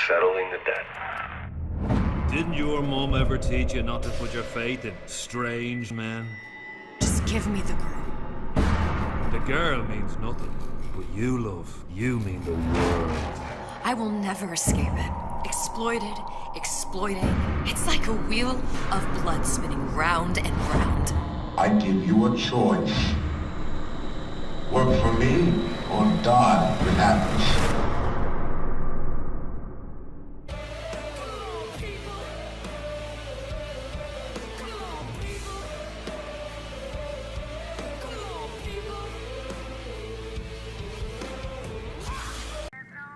settling the debt. Didn't your mom ever teach you not to put your faith in strange men? Just give me the girl. The girl means nothing, but you, love, you mean the world. I will never escape it. Exploited, exploiting. It's like a wheel of blood spinning round and round. I give you a choice. Work for me or die with happiness.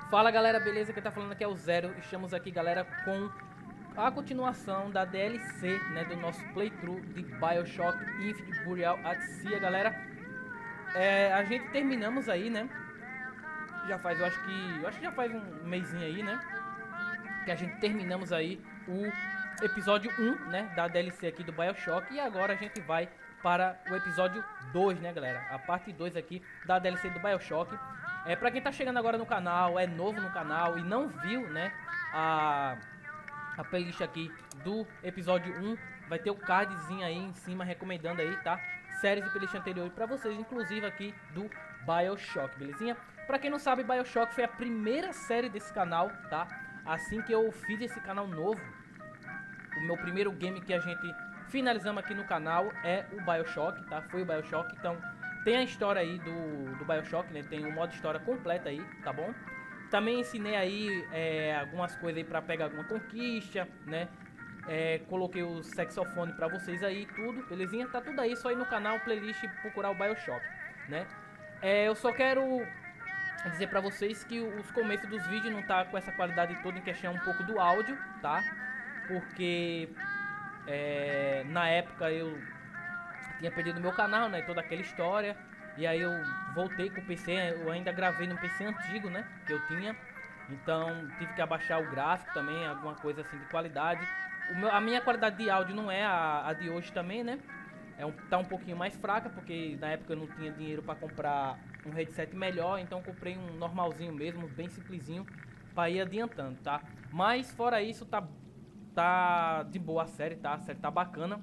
Fala galera, beleza? Quem tá falando aqui é o Zero. Estamos aqui, galera, com a continuação da DLC, né, do nosso playthrough de Bioshock Infinite Burial at Sea, galera. A gente terminamos aí, né? Já faz, eu acho que já faz um mêsinho aí, né? Que a gente terminamos aí o episódio 1, né, da DLC aqui do Bioshock. E agora a gente vai para o episódio 2, né, galera? A parte 2 aqui da DLC do Bioshock. Pra quem tá chegando agora no canal, é novo no canal e não viu, né, a playlist aqui do episódio 1, vai ter o cardzinho aí em cima recomendando aí, tá? Séries e playlist anteriores pra vocês, inclusive aqui do Bioshock, belezinha? Pra quem não sabe, Bioshock foi a primeira série desse canal, tá? Assim que eu fiz esse canal novo, o meu primeiro game que a gente finalizamos aqui no canal é o Bioshock, tá? Foi o Bioshock, então tem a história aí do Bioshock, né? Tem o modo história completa aí, tá bom? Também ensinei aí algumas coisas aí pra pegar alguma conquista, né? Coloquei o saxofone pra vocês aí, tudo, belezinha? Tá tudo aí, só ir no canal, playlist, procurar o Bioshock, né? Eu só quero dizer pra vocês que os começos dos vídeos não tá com essa qualidade toda em questão um pouco do áudio, tá? Porque na época eu tinha perdido meu canal, né, toda aquela história, e aí eu voltei com o PC, eu ainda gravei no PC antigo, né, que eu tinha, então tive que abaixar o gráfico também, alguma coisa assim de qualidade. A minha qualidade de áudio não é a de hoje também, né, tá um pouquinho mais fraca, porque na época eu não tinha dinheiro para comprar um headset melhor, então eu comprei um normalzinho mesmo, bem simplesinho, para ir adiantando, tá? Mas fora isso, tá de boa a série tá bacana.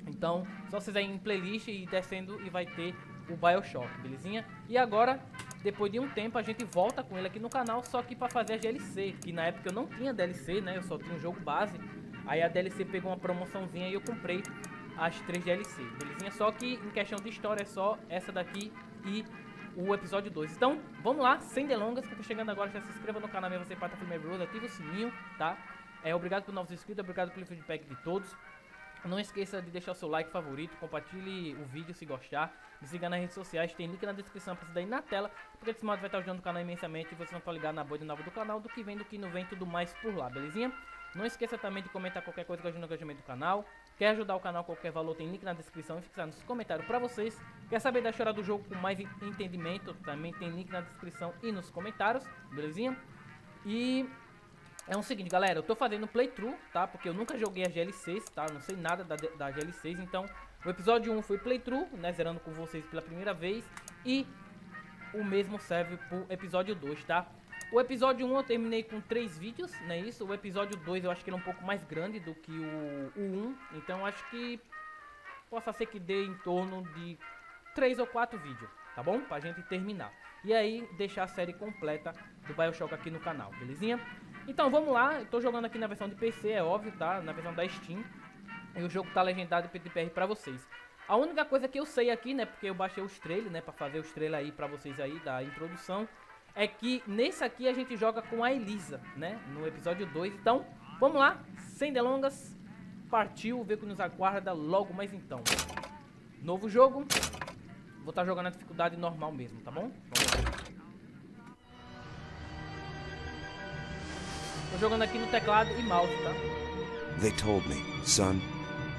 Então, só vocês aí em playlist e descendo e vai ter o Bioshock, belezinha? E agora, depois de um tempo, a gente volta com ele aqui no canal, só que pra fazer a DLC, que na época eu não tinha DLC, né? Eu só tinha um jogo base. Aí a DLC pegou uma promoçãozinha e eu comprei as 3 DLC, belezinha? Só que em questão de história é só essa daqui e o episódio 2. Então, vamos lá, sem delongas, que eu tô chegando agora, já se inscreva no canal, você pata primeiro Bros, ativa o sininho, tá? Obrigado por novos inscritos, obrigado pelo feedback de todos. Não esqueça de deixar o seu like, favorito, compartilhe o vídeo se gostar, me siga nas redes sociais, tem link na descrição pra você daí na tela, porque desse modo vai estar ajudando o canal imensamente e vocês vão estar ligados na boa nova do canal, do que vem, do que não vem, tudo mais por lá, belezinha? Não esqueça também de comentar qualquer coisa que ajude no engajamento do canal. Quer ajudar o canal, qualquer valor, tem link na descrição e fixar nos comentários pra vocês. Quer saber da história do jogo com mais entendimento, também tem link na descrição e nos comentários, belezinha? E é o seguinte, galera, eu tô fazendo playthrough, tá? Porque eu nunca joguei as GL6, tá? Eu não sei nada da GL6, então o episódio 1 foi playthrough, né? Zerando com vocês pela primeira vez. E o mesmo serve pro episódio 2, tá? O episódio 1 eu terminei com 3 vídeos, não é isso? O episódio 2 eu acho que ele é um pouco mais grande do que o 1, então acho que possa ser que dê em torno de 3 ou 4 vídeos, tá bom? Pra gente terminar. E aí deixar a série completa do Bioshock aqui no canal, belezinha? Então vamos lá, eu tô jogando aqui na versão de PC, é óbvio, tá? Na versão da Steam. E o jogo tá legendado em PTBR pra vocês. A única coisa que eu sei aqui, né, porque eu baixei os trailers, né, pra fazer os trailers aí pra vocês aí, da introdução, é que nesse aqui a gente joga com a Elisa, né, no episódio 2. Então, vamos lá, sem delongas, partiu, ver o que nos aguarda logo mais então. Novo jogo, vou estar jogando na dificuldade normal mesmo, tá bom? Vamos ver. Tô jogando aqui no teclado e mouse, tá? They told me, son,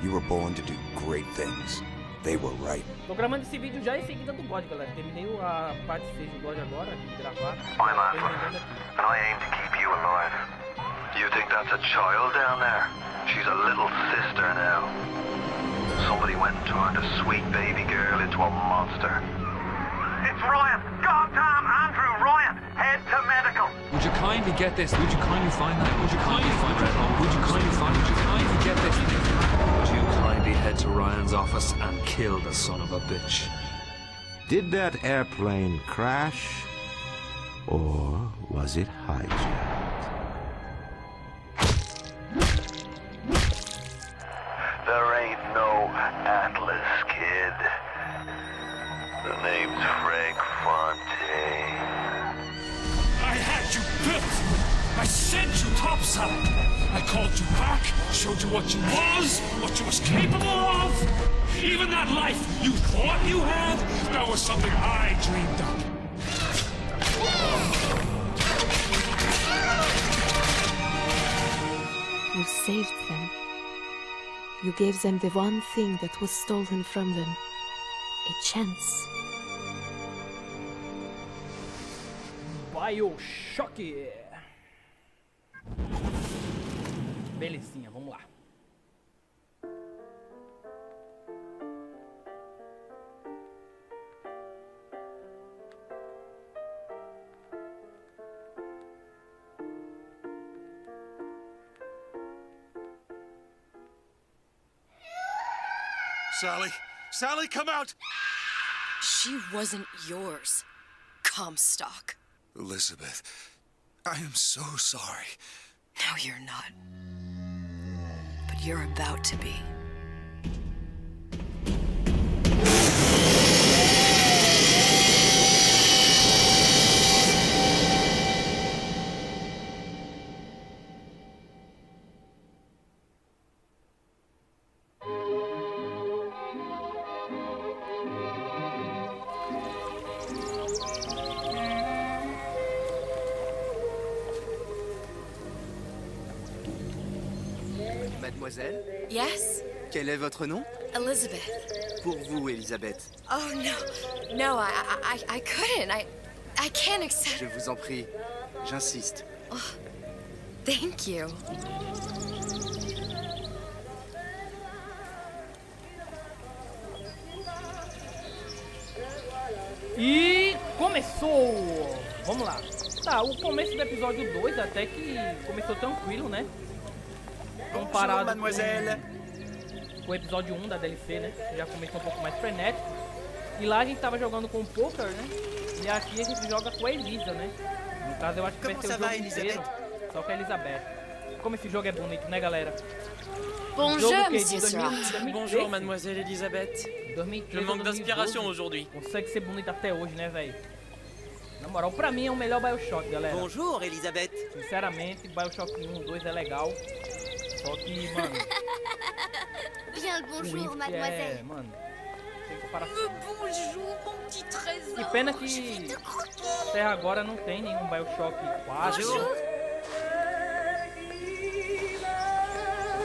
you were born to do great things. They were right. Tô gravando esse vídeo já em seguida do God, galera. Terminei a parte 6 do God agora, de gravar. I'm Atlas, and I aim to keep you alive. You think that's a child down there? She's a little sister now. Somebody went and turned a sweet baby girl into a monster. It's Ryan! Goddamn Andrew Ryan! Head to medical! Would you kindly get this? Would you kindly find that? Would you kindly find Red Home? Would you kindly find? Would you kindly get this? Would you kindly head to Ryan's office and kill the son of a bitch? Did that airplane crash? Or was it hijacked? There ain't no Atlas, kid. The name's Frank Fontaine. I had you built. I sent you topside. I called you back, showed you what you was capable of. Even that life you thought you had, that was something I dreamed up. You saved them. You gave them the one thing that was stolen from them. A chance. Bioshock. Belezinha, vamos lá. Sally! Sally, come out! She wasn't yours, Comstock. Elizabeth, I am so sorry. No, you're not. But you're about to be. Mademoiselle, Yes? quel est votre nom? Elizabeth. Pour vous, Elisabeth. Oh, no. No, I couldn't. I can't accept. Je vous en prie, j'insiste. Thank you. E começou! Vamos lá. Tá, o começo do episódio 2 até que começou tranquilo, né? Comparado com o episódio 1 da DLC, né? Já começou um pouco mais frenético. E lá a gente tava jogando com o poker, né? E aqui a gente joga com a Elisa, né? No caso eu acho que vai ser o jogo inteiro, só com a Elizabeth. Como esse jogo é bonito, né, galera? Bonjour, Monsieur Surratt. Bonjour, mademoiselle Elisabeth. 2013, Je manque d'inspiration aujourd'hui. Consegue ser bonito até hoje, né, velho? Na moral, pra mim é o melhor Bioshock, galera. Bonjour, Elisabeth. Sinceramente, Bioshock 1, 2 é legal. Só que, mano... Bien le bonjour, mademoiselle. É, mano... Sem comparação. Bonjour, mon petit trésor. Que pena que até agora não tem nenhum Bioshock 4.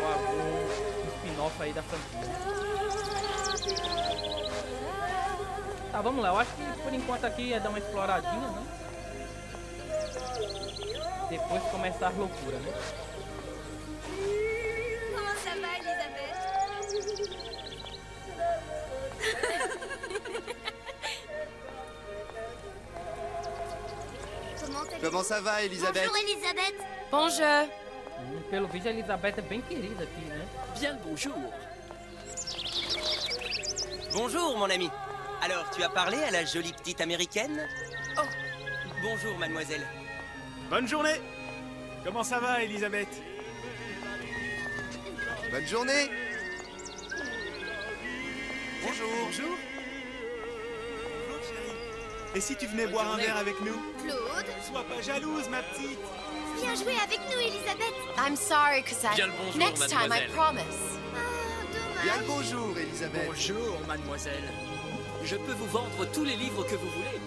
Ou algum spin-off aí da franquia. Tá, vamos lá. Eu acho que por enquanto aqui é dar uma exploradinha, né? Depois começar a loucura, né? Comment ça va, Elisabeth? Comment ça va, Elisabeth? Bonjour, Elisabeth. Bonjour. Pelo vídeo, a Elizabeth é bem querida aqui, né? Bien le bonjour. Bonjour, mon ami. Alors, tu as parlé à la jolie petite américaine? Oh, bonjour, mademoiselle. Bonne journée! Comment ça va, Elisabeth? Bonne journée. Bonjour. Bonjour. Bonjour, chérie. Et si tu venais boire un verre avec nous? Claude, Sois pas jalouse, ma petite. viens jouer avec nous, Elisabeth. I'm sorry, Cassette. Bien le bonjour, Next time, I mademoiselle. promise. Bien le bonjour, Elisabeth. Bonjour, mademoiselle. Je peux vous vendre tous les livres que vous voulez.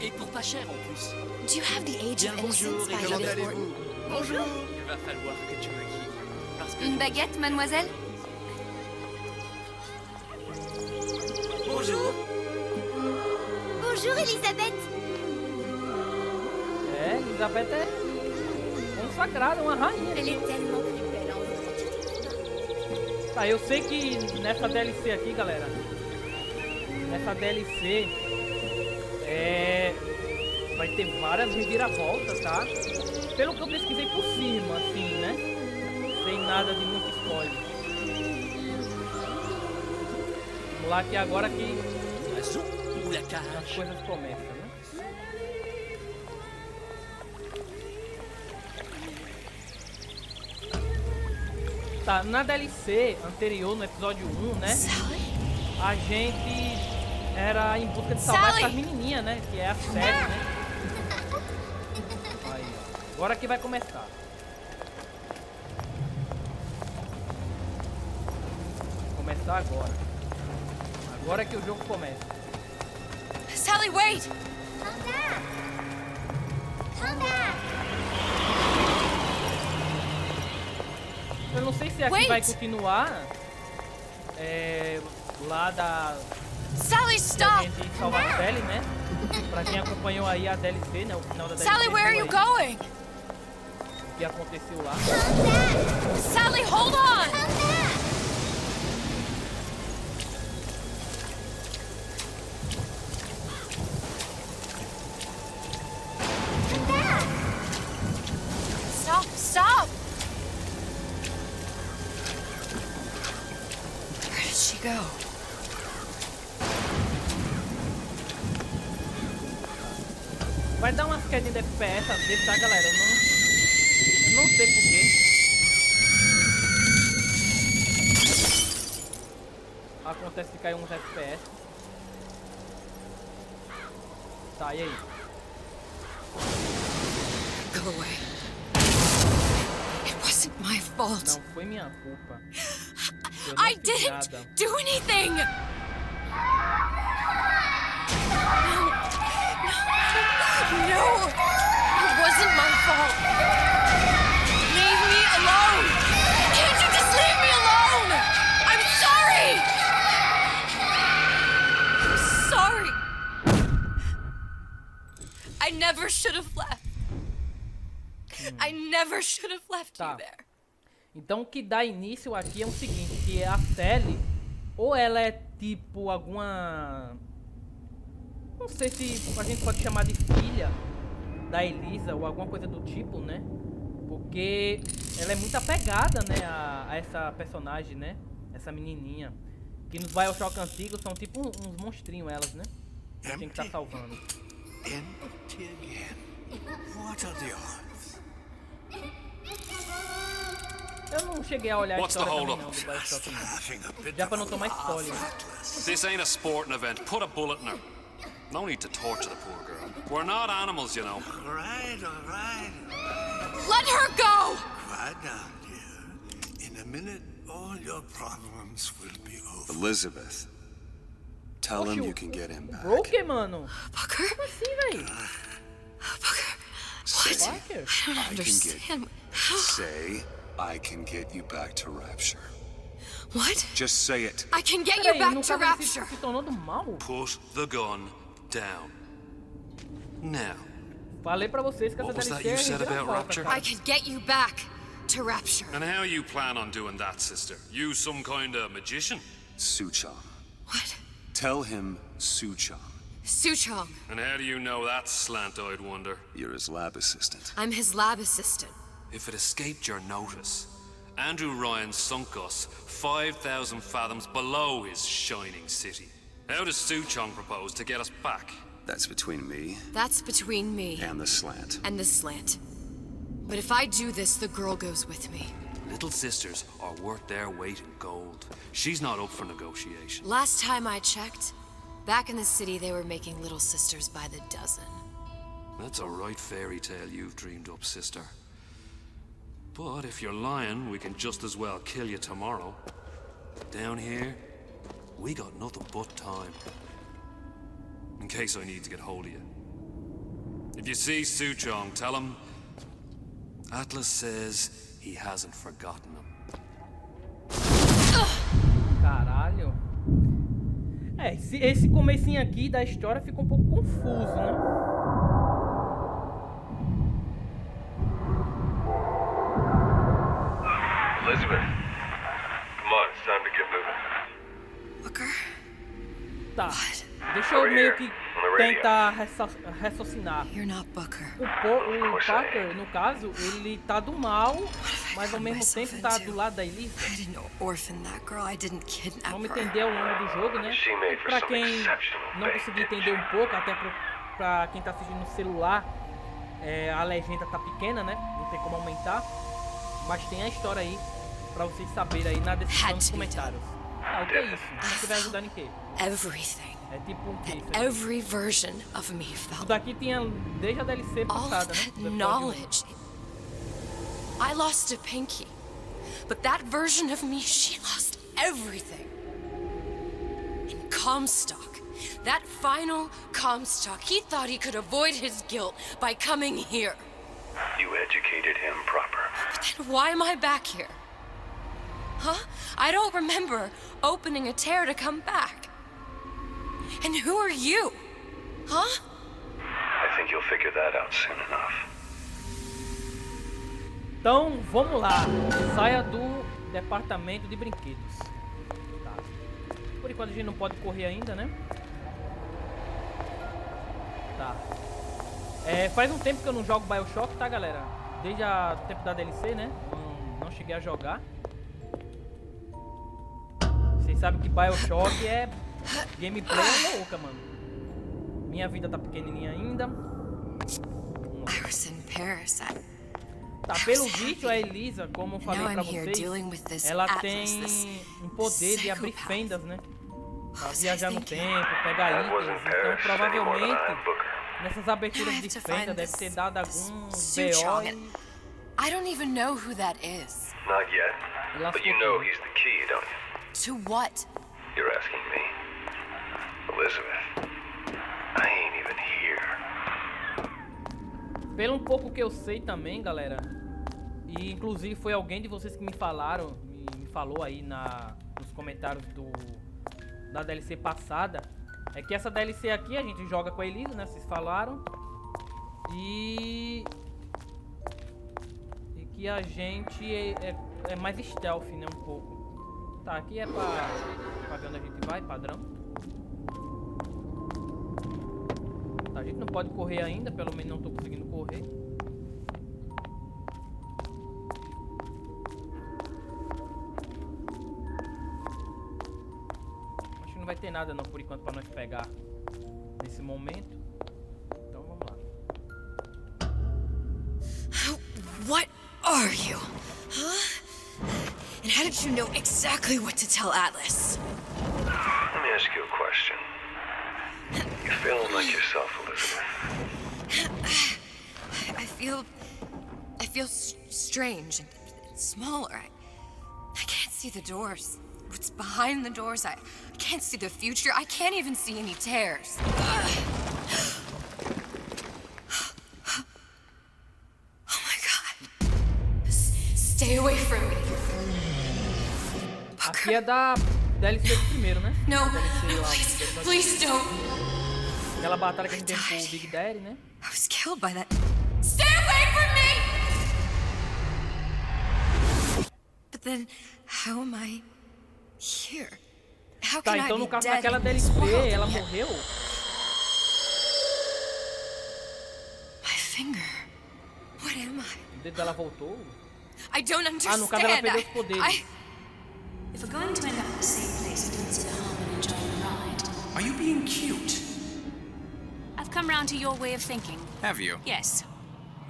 Et pour pas cher en plus. Do you have the Age Bien of le bonjour, Innocence by et Comment Edith allez-vous? Wharton? Bonjour. Il va falloir que tu me guides. Parce que Une baguette, mademoiselle? Bonjour. Bonjour, Elisabeth. É, Elizabeth é consagrada, uma rainha. Elle est tellement plus belle en vrai. Tá, eu sei que nessa DLC aqui, galera, nessa DLC vai ter várias reviravoltas, tá? pelo que eu pesquisei por cima, assim, né? Sem nada de muito spoiler. Vamos lá que agora que as coisas começam, né? Tá, na DLC anterior, no episódio 1, né? A gente era em busca de salvar essas menininhas, né? Que é a Sally, né? Aí, ó. Agora que vai começar. Vai começar agora. Agora que o jogo começa. Sally, wait! Come back! Come back! Eu não sei se aqui vai continuar lá da Sally, stop! gente salvar a Sally, né? Pra quem acompanhou aí a DLC, né? O final da DLC. Sally, where are you going? O que aconteceu lá? Sally, hold on! Stop! Stop! Where did she go? Vai dar umas quedinhas de FPS às vezes, tá, galera? Eu não sei porquê. Acontece que cai uns FPS. Tá, e aí? Go away. It wasn't my fault. Não foi minha culpa. I didn't do anything! No! It wasn't my fault! Leave me alone! Can't you just leave me alone? I'm sorry! I'm sorry! I never should have left. I never should have left you there. Então o que dá início aqui é o seguinte, que a Sally, ou ela é tipo alguma... Não sei se a gente pode chamar de filha da Elisa ou alguma coisa do tipo, né? Porque ela é muito apegada, né, a essa personagem, né? Essa menininha. Que nos Bioshock antigos são tipo uns monstrinhos elas, né? Que tem que estar salvando. Empty again. What are the odds? Eu não cheguei a olhar a história também não, do Bioshock não. Já pra não tomar spoiler. This ain't a sporting event. Put a bullet in her. No need to torture the poor girl. We're not animals, you know. All right. Let her go! Quiet down, dear. In a minute, all your problems will be over. Elizabeth, tell him you can get him back. Broke, mano. Booker? Como assim, véi? Booker, Say, what? I don't understand. Say, I can get you back to Rapture. What? Just say it. I can get you back to Rapture. Se tornou do mal. Put the gun down. Now. Falei pra vocês que What was essa that DLC you said about Rapture? I can get you back to Rapture. And how you plan on doing that, sister? You some kind of magician? Suchong. What? Tell him Suchong. Suchong. And how do you know that, slant-eyed wonder? You're his lab assistant. I'm his lab assistant. If it escaped your notice, Andrew Ryan sunk us 5,000 fathoms below his shining city. How does Suchong propose to get us back? That's between me That's between me and the slant. and the slant. But if I do this, the girl goes with me. Little sisters are worth their weight in gold. She's not up for negotiation. Last time I checked, back in the city they were making little sisters by the dozen. That's a right fairy tale you've dreamed up, sister. But if you're lying, we can just as well kill you tomorrow. Down here, we got nothing but time. In case I need to get hold of you. If you see Suchong, tell him Atlas says he hasn't forgotten him. Caralho. Esse comecinho aqui da história fica um pouco confuso, né? Elizabeth, come on, it's time to get moving. Booker? Tá, deixa eu meio que tenta raciocinar. You're not Booker. O Parker, no caso, ele tá do mal, mas ao mesmo tempo tá do lado da Elisa. Vamos entender ao longo do jogo, né? Pra quem não conseguir entender um pouco, até pra quem tá assistindo no celular, a legenda tá pequena, né? Não tem como aumentar. Mas tem a história aí, pra vocês saberem aí na descrição dos comentários. Ah, o que é isso? Você vai ajudar em quê? Everything. É tipo um quê? Every version of me Isso felt. daqui tinha desde a DLC passada, né? Knowledge. I lost a pinky, but that version of me, she lost everything. And Comstock, that final Comstock, he thought he could avoid his guilt by coming here. You educated him proper. But then why am I back here? Huh? I don't remember opening a tear to come back. And who are you? Huh? I think you'll figure that out soon enough. Então, vamos lá. Saia do departamento de brinquedos. Tá. Por enquanto a gente não pode correr ainda, né? Tá. Faz um tempo que eu não jogo Bioshock, tá, galera? Desde o tempo da DLC, né? Não cheguei a jogar. Vocês sabem que Bioshock é gameplay louca, mano. Minha vida tá pequenininha ainda. Tá, pelo vídeo a Elisa, como eu falei pra vocês, ela tem um poder de abrir fendas, né? Pra viajar no tempo, pegar itens. Então provavelmente nessas aberturas de fenda deve ter dado algum BO e... I don't even know who that is. Not yet, but you know he's the key, don't you? To what? You're asking me. Elizabeth, I ain't even here. Pelo um pouco que eu sei também, galera, e inclusive foi alguém de vocês que me falaram, me falou aí nos comentários da DLC passada, é que essa DLC aqui a gente joga com a Elisa, né, vocês falaram, e que a gente é mais stealth, né, um pouco. Tá, aqui é pra ver onde a gente vai, padrão. Tá, a gente não pode correr ainda, pelo menos não tô conseguindo correr. Acho que não vai ter nada não por enquanto pra nós pegar nesse momento. Então vamos lá. What are you? Huh? And how did you know exactly what to tell Atlas? Let me ask you a question. You feeling like yourself, Elizabeth? I feel strange and smaller. I can't see the doors. What's behind the doors? I can't see the future. I can't even see any tears. Oh my God. Stay away from me. Aqui é da DLC do primeiro, né? No, DLC lá, please don't. Aquela batalha que a gente teve com o Big Daddy, né? I was killed by that. Stay away from me! But then, how am I here? How Tá, can I então be no caso dead daquela in this DLC, world ela and yet- morreu? My finger. What am I? O dedo dela voltou? I don't understand. Ah, no caso ela perdeu os poderes. If we're going to end up in the same place, I don't see the harm in enjoying the ride. Are you being cute? I've come round to your way of thinking. Have you? Yes.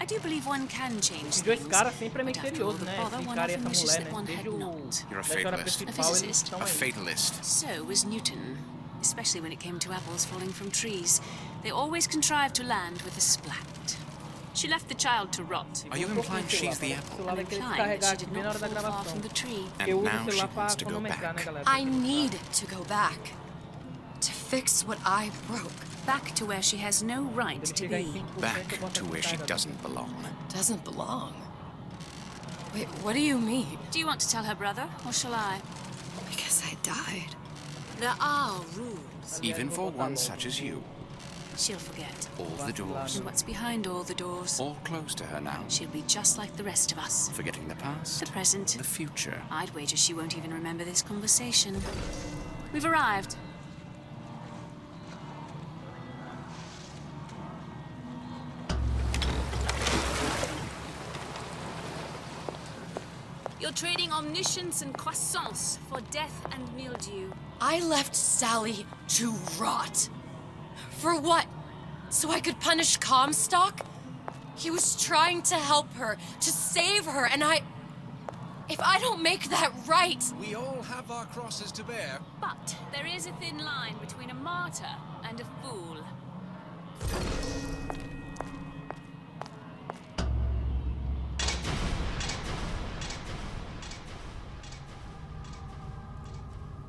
I do believe one can change Esse things. cara sempre é but after all misterioso, the né? bother, Esse one cara e often essa wishes mulher, that né? one had Desde not. You're a da história fatalist. A principal, eles physicist. estão A aí. fatalist. So was Newton, especially when it came to apples falling from trees. They always contrived to land with a splat. She left the child to rot. Are you implying she's the apple? I'm implying that she did not fall far from the tree. And now she wants to go back. I need to go back. To fix what I broke. Back to where she has no right to be. Back to where she doesn't belong. Doesn't belong? Wait, what do you mean? Do you want to tell her brother, or shall I? Because I died. There are rules. Even for one such as you. She'll forget. All the doors. And what's behind all the doors? All closed to her now. She'll be just like the rest of us. Forgetting the past. The present. The future. I'd wager she won't even remember this conversation. We've arrived. You're trading omniscience and croissance for death and mildew. I left Sally to rot. For what? So I could punish Comstock? He was trying to help her, to save her, and if I don't make that right... We all have our crosses to bear. But there is a thin line between a martyr and a fool.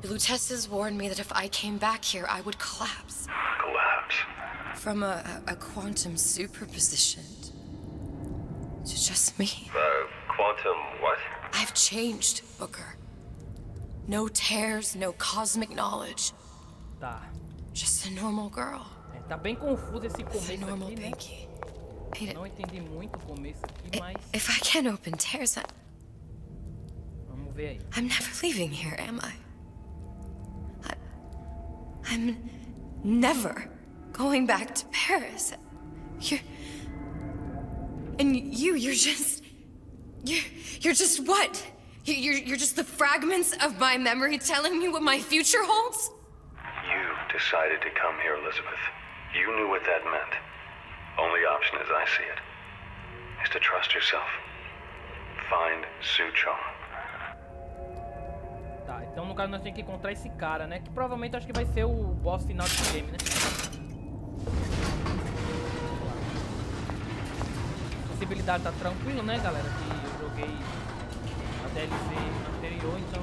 Lutesses warned me that if I came back here, I would collapse. Collapse? From a quantum superposition to just me. Quantum what? I've changed, Booker. No tears, no cosmic knowledge. Tá. Just a normal girl. Tá bem confuso esse começo normal aqui, né? Pinky. Não entendi muito o começo aqui, mas... If I can't open tears, Vamos ver aí. I'm never leaving here, am I? I'm never going back to Paris. You're just what? You're just the fragments of my memory telling me what my future holds? You decided to come here, Elizabeth. You knew what that meant. Only option, as I see it, is to trust yourself. Find Suchong. Tá, então no caso nós temos que encontrar esse cara, né? Que provavelmente acho que vai ser o boss final desse game, né? A acessibilidade tá tranquilo, né, galera? Que eu joguei a DLC anterior, então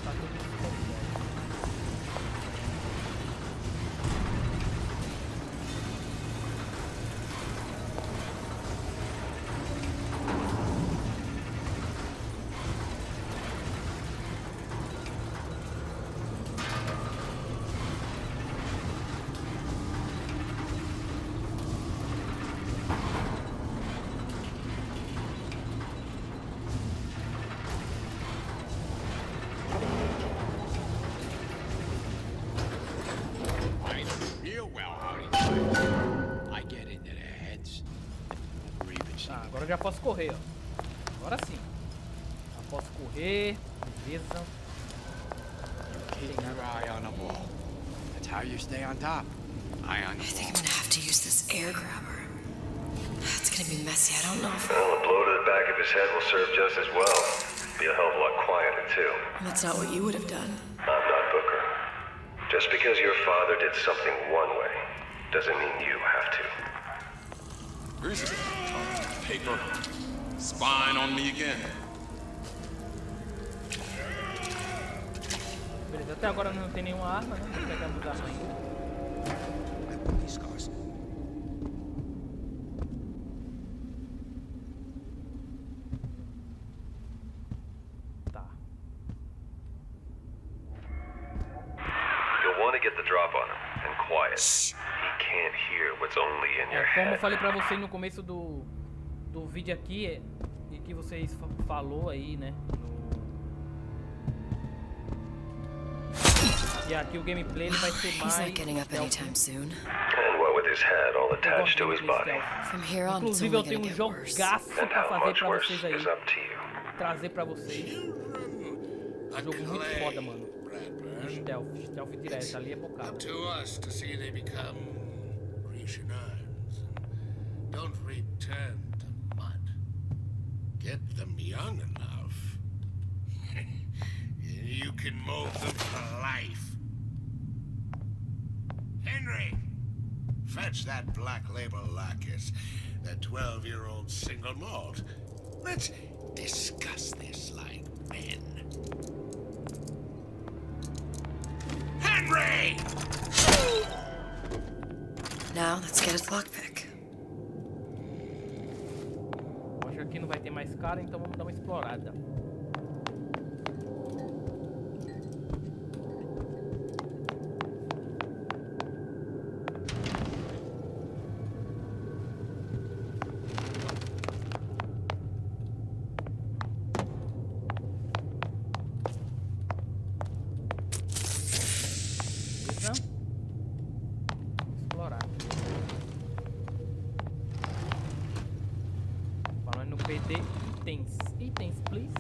tá tudo isso. Agora eu já posso correr, ó. Agora sim. Já posso correr, beleza. Keep your eye on the ball. That's how you stay on top. Eye on the ball. I think I'm gonna have to use this air grabber. It's gonna be messy. I don't know if... Well, a blow to the back of his head will serve just as well. Be a hell of a lot quieter, too. That's not what you would have done. I'm not Booker. Just because your father did something one way, doesn't mean you have to. Who's it? Paper. Spying on me again. Beleza, até agora não tem nenhuma arma, né? Não pegamos arma ainda. Tá. You'll want to get the drop on him, and quiet. He can't hear what's only in your Como eu head. falei pra vocês no começo do vídeo aqui, e que vocês falou aí, né? E aqui o gameplay ele vai ser mais... He's not getting up anytime soon. And what with his head all attached to his body. From here on, it's Inclusive eu only tenho gonna um get worse. jogaço And pra how fazer much pra worse vocês aí. is up to you. Trazer pra vocês. Um jogo muito foda, mano. Stealth direto, ali é bocado. Up to us to see they become Grecian urns and don't return to mud. Get them young enough. You can mold them for life. Henry, fetch that black label lacquers, that 12-year-old single malt. Let's discuss this like men. Henry! Now, let's get his lockpick. Acho que aqui não vai ter mais cara, então vamos dar uma explorada. PD itens. Itens, please.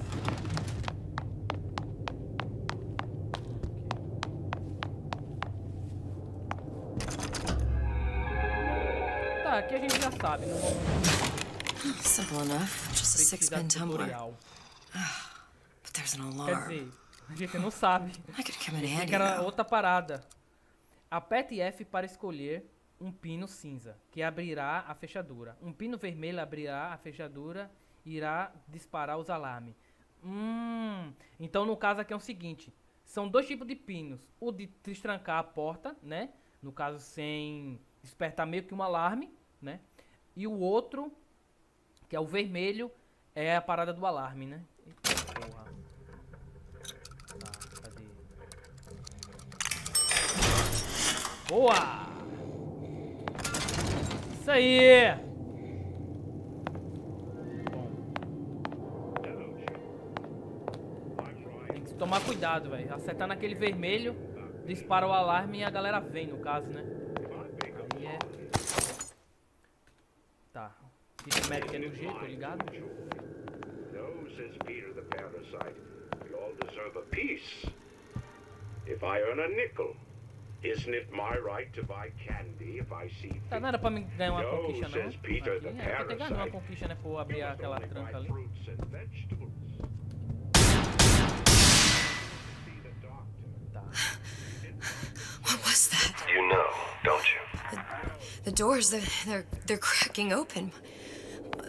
Tá, aqui a gente já sabe, não vamos... Simple enough. Just a precisar 6-pin de tumbler. tutorial. But there's an Quer alarm. dizer, a gente não sabe. I could come in Tem handy que era now. outra parada. Aperte F para escolher um pino cinza, que abrirá a fechadura. Um pino vermelho abrirá a fechadura e irá disparar os alarmes. Então no caso aqui é o seguinte. São dois tipos de pinos. O de destrancar a porta, né? No caso sem despertar meio que um alarme, né? E o outro, que é o vermelho, é a parada do alarme, né? Eita porra. Tá, cadê? Boa! Isso aí! Bom. Tem que tomar cuidado, velho. Acertar naquele vermelho, dispara o alarme e a galera vem, no caso, né? Aí é... Tá. Esse médico é no jeito, tô ligado? No, says Peter the parasite. We all deserve a piece. If I earn a nickel, isn't it my right to buy candy if I see fit? Tá, não era pra mim ganhar uma conquista, não? says Peter the Aqui, é, pra ter ganho uma parasite. conquista, né? Por abrir aquela tranca ali. What was that? You know, don't you? The doors, they're cracking open.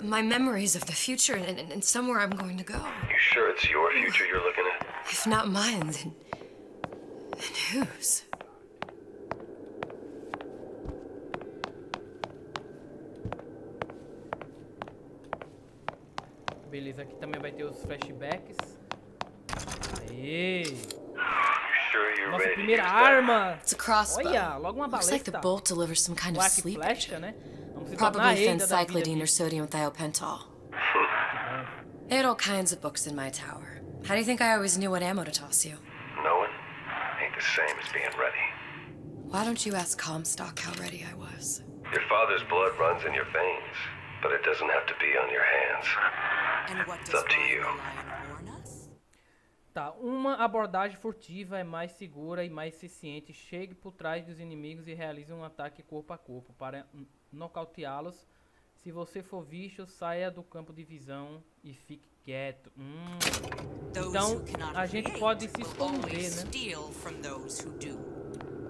My memories of the future and somewhere I'm going to go. You sure it's your future you're looking at? If not mine, then whose? Beleza, aqui também vai ter os flashbacks. Aê! Sure you're Nossa ready to use primeira that? arma! It's a crossbow. Olha, logo uma Looks like the balesta. bolt delivers some kind of O arco e sleep flecha, né? Vamos se tornar Probably a Ada da vida phencyclidine aqui. or sodium thiopental. They had all kinds of books in my tower. How do you think I always knew what ammo to toss you? Knowing ain't the same as being ready. Why don't you ask Comstock how ready I was? Your father's blood runs in your veins, but it doesn't have to be on your hands. It's up to you. Tá, uma abordagem furtiva é mais segura e mais eficiente. Chegue por trás dos inimigos e realize um ataque corpo a corpo para nocauteá-los. Se você for visto, saia do campo de visão e fique quieto. Então, a gente pode se esconder, né?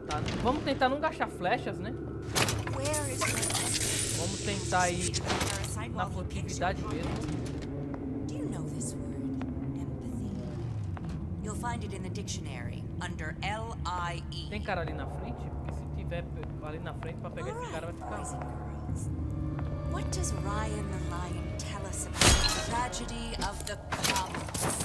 Tá, vamos tentar não gastar flechas, né? Vamos tentar ir na furtividade mesmo. You'll find it in the dictionary under L-I-E. Tem cara ali na frente? Porque se tiver ali na frente pra pegar esse cara vai ficar. What does Ryan the Lion tell us about the tragedy of the commons?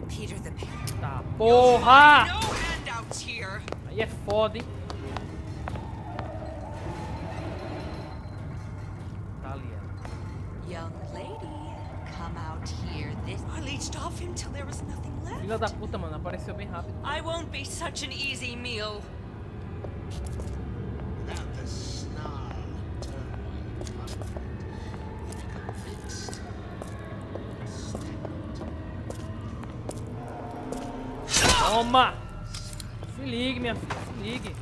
Peter the Parrot. Tá, porra! No handouts here. Aí é foda, hein? Tá ali, Young lady, come out here. This I leached off him till there was nothing left. Filha da puta, mano, apareceu bem rápido. I won't be such an easy meal. Without the snarl and turmoil fixed. Toma! Se ligue, minha filha, se ligue.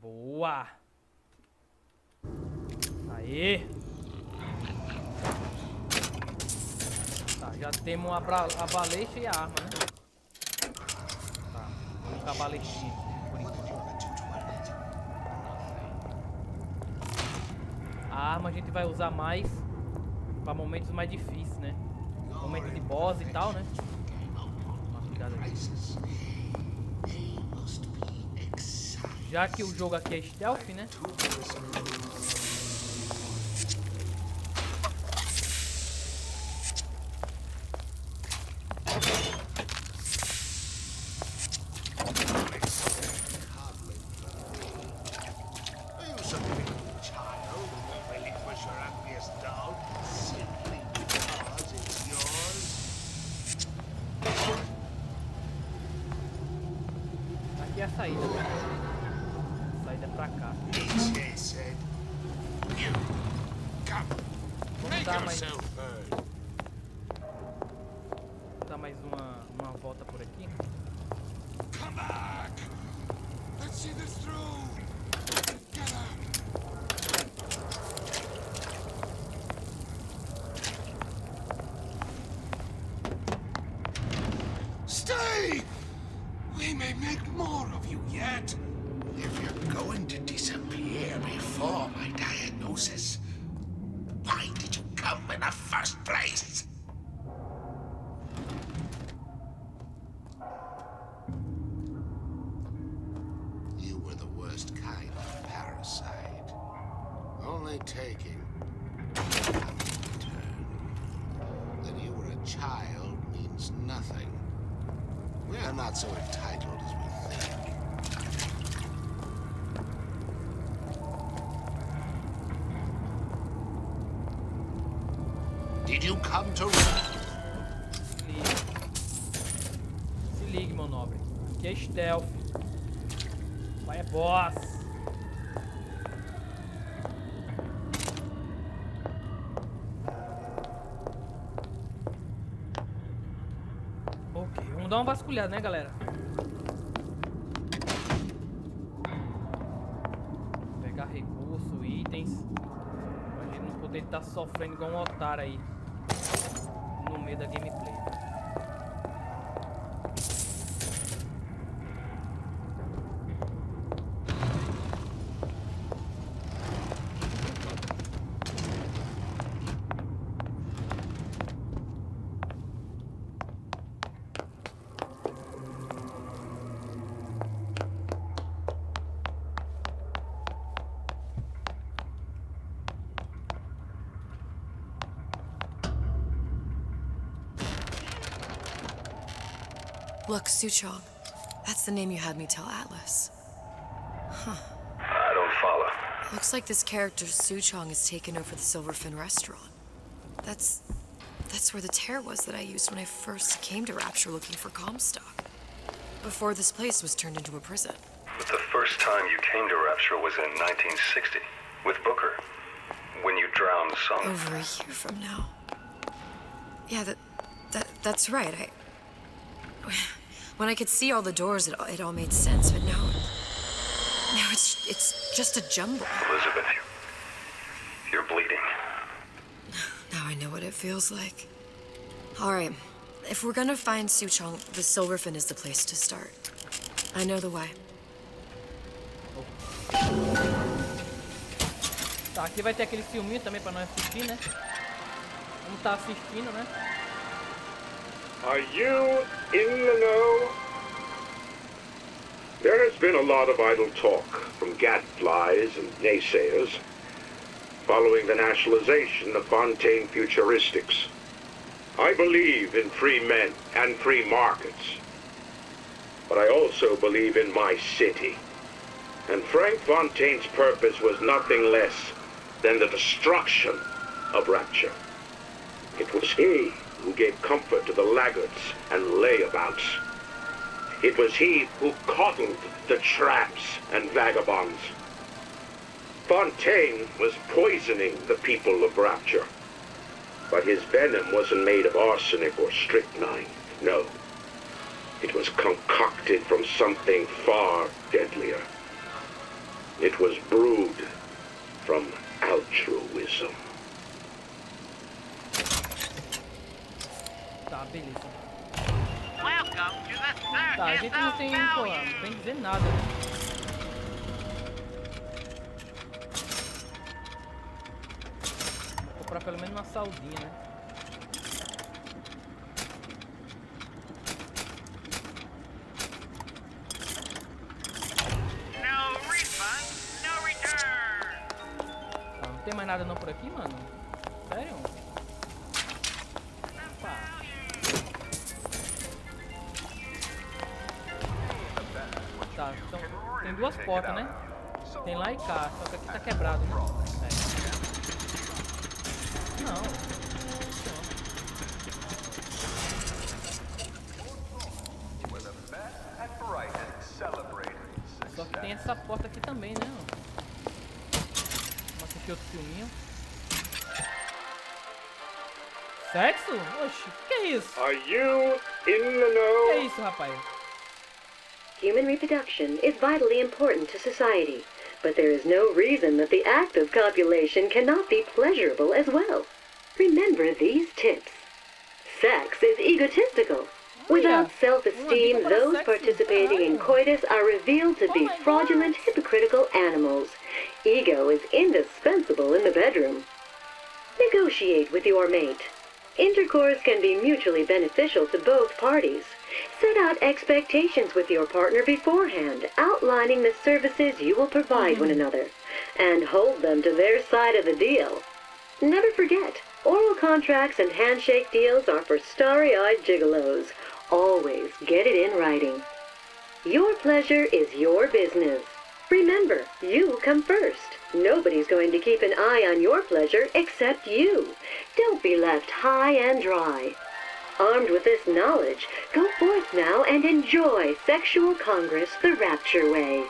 Boa! Aê! Tá, já temos a balecha e a arma, né? Tá, vou colocar a balestinha aqui, por enquanto. A arma a gente vai usar mais para momentos mais difíceis, né? Momento de boss e tal, né? Cuidado aqui. Já que o jogo aqui é stealth, né? Aqui é a saída, né? Saída pra cá. dar mais uma volta por aqui. Come back. Let's see this through. Get out. Stay! We may make more of you yet. If you're going to disappear before my diagnosis, why did you come in the first place? You were the worst kind of parasite. Only taking return. That you were a child means nothing. We are not so entitled as we think. Did you come to... Se ligue, meu nobre. Aqui é stealth. Vai é boss. Ok, vamos dar uma vasculhada, né, galera? Pegar recurso, itens. Pra gente não poder estar sofrendo igual um otário aí no meio da gameplay. Look, Suchong. That's the name you had me tell Atlas. Huh. I don't follow. Looks like this character Suchong has taken over the Silverfin restaurant. That's where the tear was that I used when I first came to Rapture looking for Comstock. Before this place was turned into a prison. But the first time you came to Rapture was in 1960, with Booker. When you drowned some... Over a year from now. Yeah, that's right. When I could see all the doors, it all made sense, but now it's just a jumble. Elizabeth, you're bleeding. Now I know what it feels like. All right, if we're gonna find Suchong, the Silverfin is the place to start. I know the way. Tá, aqui vai ter aquele filminho também pra nós assistir, né? Vamos tá assistindo, né? Are you in the know? There has been a lot of idle talk from gadflies and naysayers following the nationalization of Fontaine Futuristics. I believe in free men and free markets, but I also believe in my city. And Frank Fontaine's purpose was nothing less than the destruction of Rapture. It was he who gave comfort to the laggards and layabouts. It was he who coddled the tramps and vagabonds. Fontaine was poisoning the people of Rapture. But his venom wasn't made of arsenic or strychnine. No. It was concocted from something far deadlier. It was brewed from altruism. Tá, beleza. Tá, a gente não tem, pô, não tem que dizer nada, né? Vou comprar pelo menos uma saldinha, né? Tá, não tem mais nada não por aqui, mano? Sério? Tá, então tem duas portas, né? Tem lá e cá, só que aqui tá quebrado, né? Não. Só que tem essa porta aqui também, né? Vamos assistir outro filminho. Sexo? Oxi, que é isso? Are you in the know? Que é isso, rapaz? Human reproduction is vitally important to society, but there is no reason that the act of copulation cannot be pleasurable as well. Remember these tips. Sex is egotistical. Without self-esteem, those participating in coitus are revealed to be fraudulent, hypocritical animals. Ego is indispensable in the bedroom. Negotiate with your mate. Intercourse can be mutually beneficial to both parties. Set out expectations with your partner beforehand, outlining the services you will provide one another, and hold them to their side of the deal. Never forget, oral contracts and handshake deals are for starry-eyed gigolos. Always get it in writing. Your pleasure is your business. Remember, you come first. Nobody's going to keep an eye on your pleasure except you. Don't be left high and dry. Armed with this knowledge, go forth now and enjoy sexual congress the Rapture way.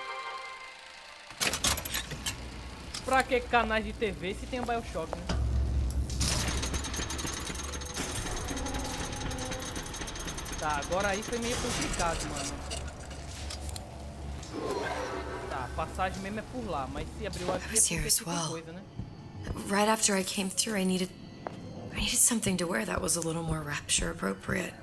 Pra que canais de TV se tem o Bioshock, né? Tá, agora aí foi meio complicado, mano. Tá, a passagem mesmo é por lá, mas se abriu aqui é porque tem coisa, né? Right after I came through, I needed something to wear that was a little more rapture appropriate.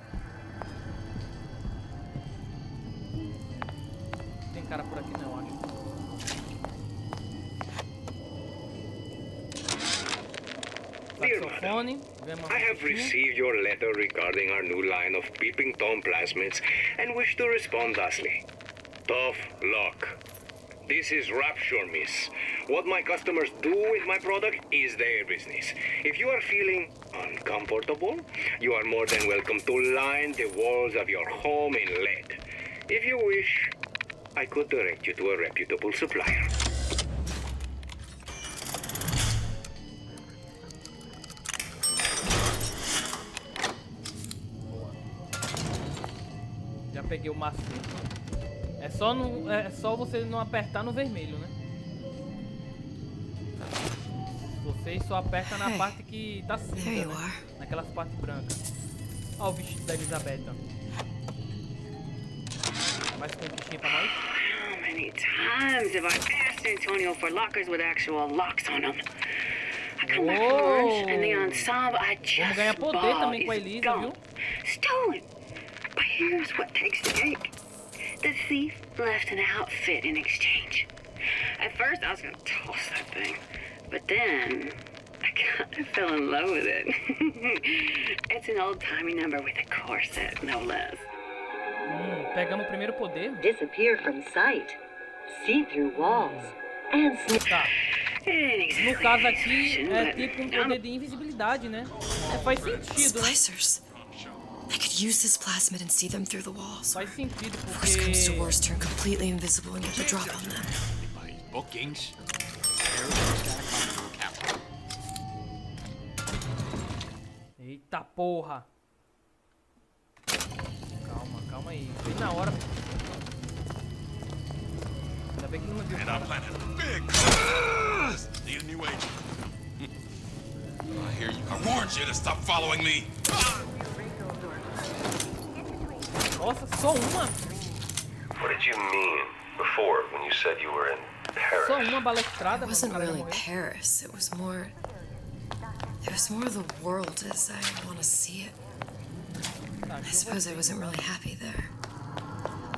Tem cara por aqui não, acho. Dear Madam, I have received your letter regarding our new line of peeping Tom plasmids and wish to respond thusly. Tough luck. This is Rapture, miss. What my customers do with my product is their business. If you are feeling uncomfortable, you are more than welcome to line the walls of your home in lead. If you wish, I could direct you to a reputable supplier. Já peguei o macete. É só você não apertar no vermelho, né? Você só aperta na parte que tá cinza, né? Naquelas partes brancas. Olha o vestido da Elisabetta. Mais conquistinha pra nós. How many times have I passed Antonio for lockers with actual locks on them? I come back from lunch and the ensemble I just bought is gone. Stolen. But here's what takes the cake. The thief left an outfit in exchange. At first I was gonna toss that thing, but then I kind of fell in love with it. It's an old-timey number with a corset, no less. Pegamos o primeiro poder. Disappear from sight. See through walls. And tá. No caso aqui é tipo um poder de invisibilidade, né? Faz sentido, né? I could use this plasmid and see them through the walls. Faz sentido porque worst comes to worst, turn completely invisible and get the drop on them. Bookings. Eita porra. Calma aí. Foi na hora. Ainda bem que não me viu. I hear you. I warned you to stop following me. Nossa, só uma? What did you mean before when you said you were in Paris? Só uma balestrada. It wasn't really Paris. It was more of the world as I want to see it. I suppose I wasn't really happy there.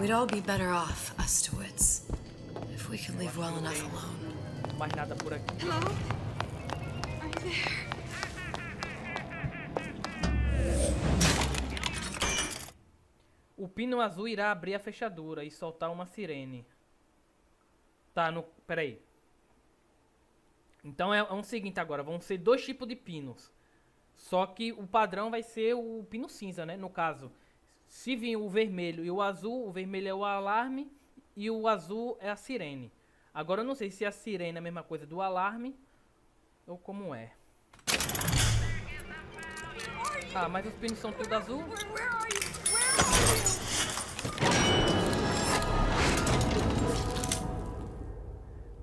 We'd all be better off, us to wits, if we could leave well enough alone. Mais nada por aqui. Hello? Are you there? O pino azul irá abrir a fechadura e soltar uma sirene. Tá, peraí. Então é o seguinte agora. Vão ser dois tipos de pinos. Só que o padrão vai ser o pino cinza, né? No caso, se vir o vermelho e o azul, o vermelho é o alarme e o azul é a sirene. Agora eu não sei se a sirene é a mesma coisa do alarme ou como é. Ah, mas os pinos são tudo azul.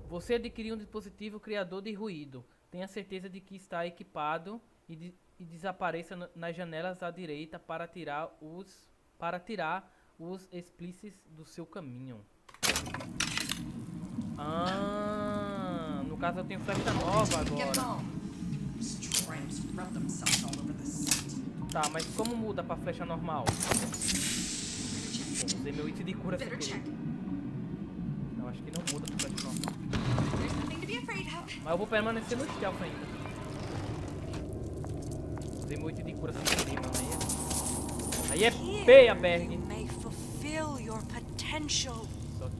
Você adquiriu um dispositivo criador de ruído. Tenha certeza de que está equipado e desapareça nas janelas à direita para tirar os explícitos do seu caminho. Ah, no caso eu tenho flecha nova agora. Tá, mas como muda pra flecha normal? Bom, usei meu item de cura sem querer. Não, acho que não muda pra flecha normal. Mas eu vou permanecer no stealth ainda. Usei meu item de cura sem querer, mano. Aí é feia, Berg.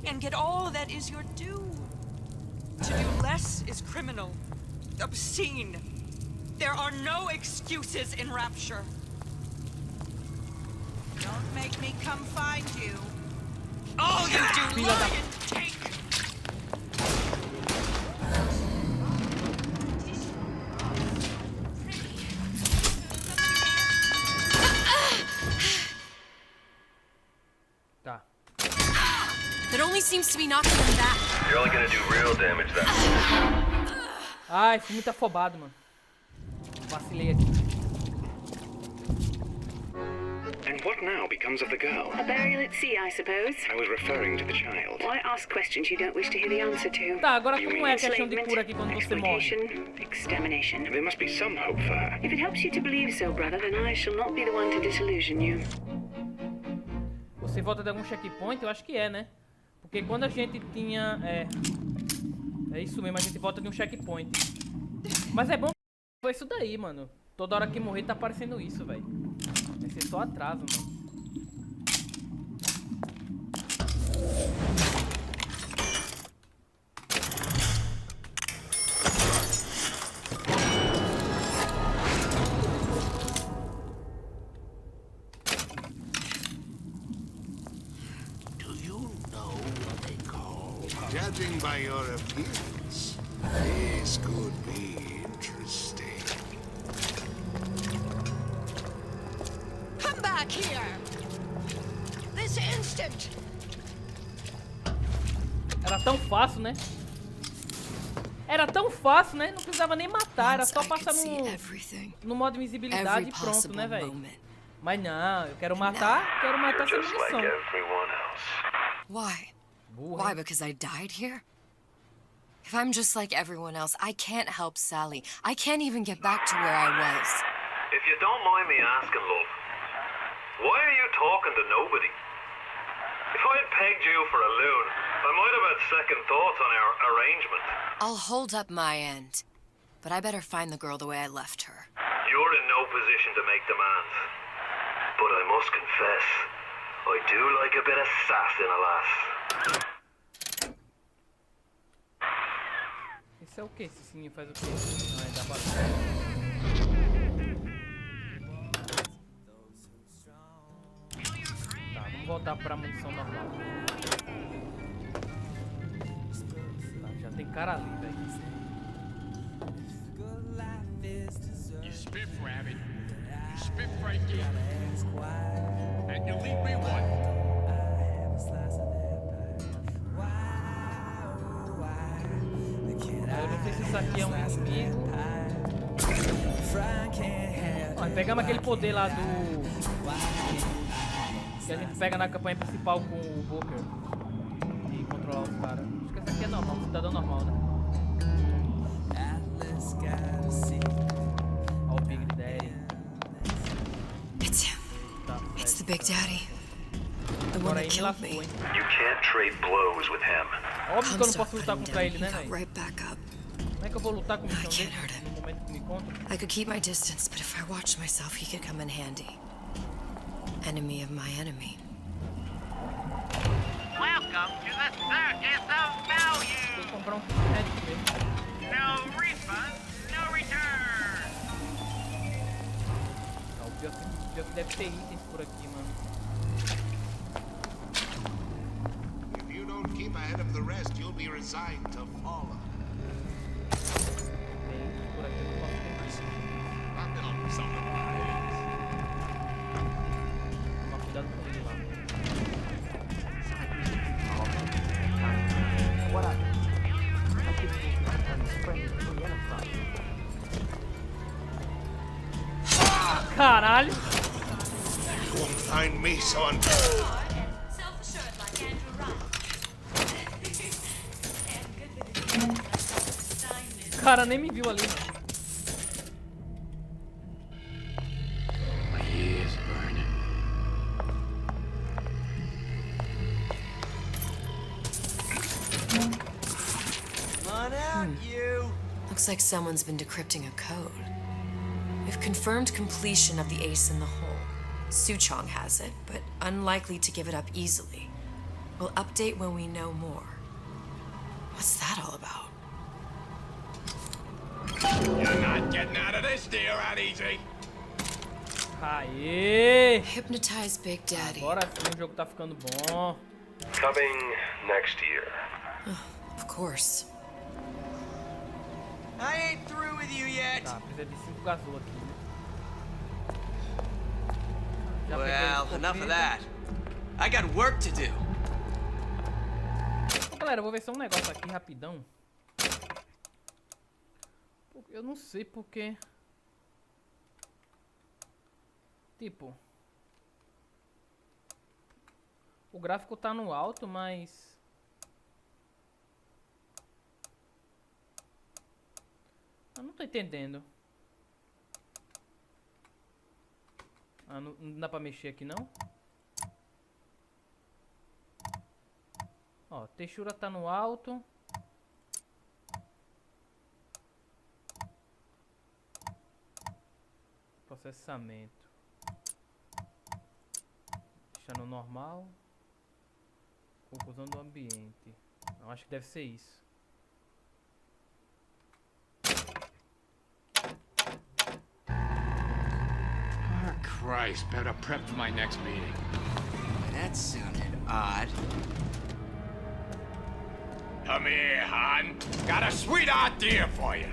And get all that is your due. To do less is criminal, obscene. There are no excuses in Rapture. Don't make me come find you. All you do lie and take. Tá. It only seems to be knocking them back. You're only gonna do real damage that. Ai, fui muito afobado, mano. Vacilei aqui. And what now becomes of the girl? A burial at sea, I suppose. I was referring to the child. Why ask questions you don't wish to hear the answer to? Tá, agora como é a questão de cura aqui quando você morre? Extermination. There must be some hope for her. If it helps you to believe so, brother, then I shall not be the one to disillusion you. Você volta de algum checkpoint? Eu acho que é, né? Porque quando a gente tinha... É isso mesmo, a gente volta de um checkpoint. Mas é bom que foi isso daí, mano. Toda hora que morrer tá aparecendo isso, velho. Vai ser só atraso, mano. Judging by your appearance, this could be interesting. Come back here! This instant! Era tão fácil, né? Era tão fácil, né? Não precisava nem matar, era só passar no modo invisibilidade e pronto, né, velho? Mas não, eu quero matar sem munição. Why? Why? Because I died here? If I'm just like everyone else, I can't help Sally. I can't even get back to where I was. If you don't mind me asking, love, why are you talking to nobody? If I had pegged you for a loon, I might have had second thoughts on our arrangement. I'll hold up my end, but I better find the girl the way I left her. You're in no position to make demands. But I must confess, I do like a bit of sass in a lass. Esse é o que? Esse sininho faz o quê? Não, é da Tá, vamos voltar pra munição normal. Tá, já tem cara ali, velho. You spit rabbit. You spit Frankie. And you leave me one. Eu não sei se isso aqui é um inimigo. Ó, pegamos aquele poder lá do... que a gente pega na campanha principal com o Booker. E controlar os caras. Acho que essa aqui é normal, cidadão normal, né? Ó o Big Daddy. It's him. It's the Big Daddy. The one that killed me. You can't trade blows with him. Óbvio que eu não posso lutar contra ele, né, velho? Como é que eu vou lutar com o bichão dele no momento que me encontro? I could keep my distance, but if I watched myself, he could come in handy. Enemy of my enemy. Welcome to the circus of value. Vou comprar um kit mesmo. No refund, no return. O pior que deve ter itens por aqui, mano. Keep ahead of the rest, you'll be resigned to fallen. What I keep friendly to the enterprise. Caralho. You won't find me, son. O cara nem me viu ali, mano. My ears burning. Come on out, you. Looks like someone's been decrypting a code. We've confirmed completion of the ace in the hole. Suchong has it, but unlikely to give it up easily. We'll update when we know more. What's that all about? You're not getting out of this deal that easy. Aê! Hypnotize Big Daddy. Agora sim o jogo tá ficando bom. Coming next year. Of course. I ain't through with you yet. Tá, precisa de 5 gasol aqui, né? Já Well, enough of that. I got work to do. Bom, galera, eu vou ver só um negócio aqui rapidão. Eu não sei porque. Tipo, o gráfico tá no alto, mas eu não tô entendendo. Ah, não dá pra mexer aqui não? Ó, textura tá no alto. Processamento. Deixar no normal. Conclusão do ambiente. Eu acho que deve ser isso. Oh, Christ, better prep for my next meeting. That sounded odd. Come here, hon. Got a sweet idea for you.